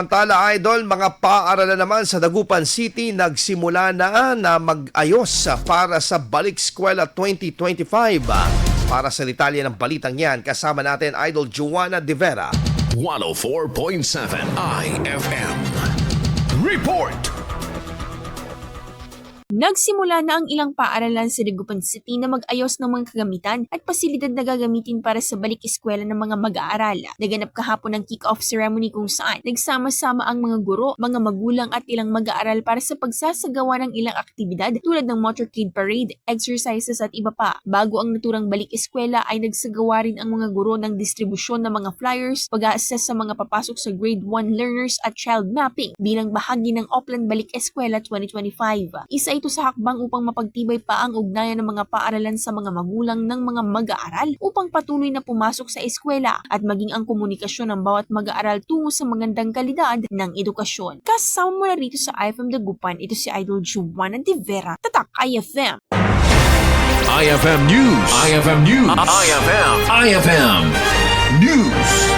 Samantala, idol, mga paaralan naman sa Dagupan City nagsimula na mag-ayos para sa Balik, Eskwela 2025. Para sa detalye ng balitang yan, kasama natin Idol Joanna De Vera. 104.7 IFM Report. Nagsimula na ang ilang paaralan sa Dagupan City na mag-ayos ng mga kagamitan at pasilidad na gagamitin para sa Balik Eskwela ng mga mag-aaral. Naganap kahapon ng kick-off ceremony kung saan nagsama-sama ang mga guro, mga magulang at ilang mag-aaral para sa pagsasagawa ng ilang aktibidad tulad ng motorcade parade, exercises at iba pa. Bago ang naturang Balik Eskwela ay nagsagawa rin ang mga guro ng distribusyon ng mga flyers, pag-a-assess sa mga papasok sa grade 1 learners at child mapping bilang bahagi ng Oplan Balik Eskwela 2025. Isa ito sa hakbang upang mapagtibay pa ang ugnayan ng mga paaralan sa mga magulang ng mga mag-aaral upang patuloy na pumasok sa eskwela at maging ang komunikasyon ng bawat mag-aaral tungo sa magandang kalidad ng edukasyon. Kasama mo na rito sa IFM Dagupan, ito si Idol Joanna De Vera, Tatak IFM. IFM News. IFM News. IFM News.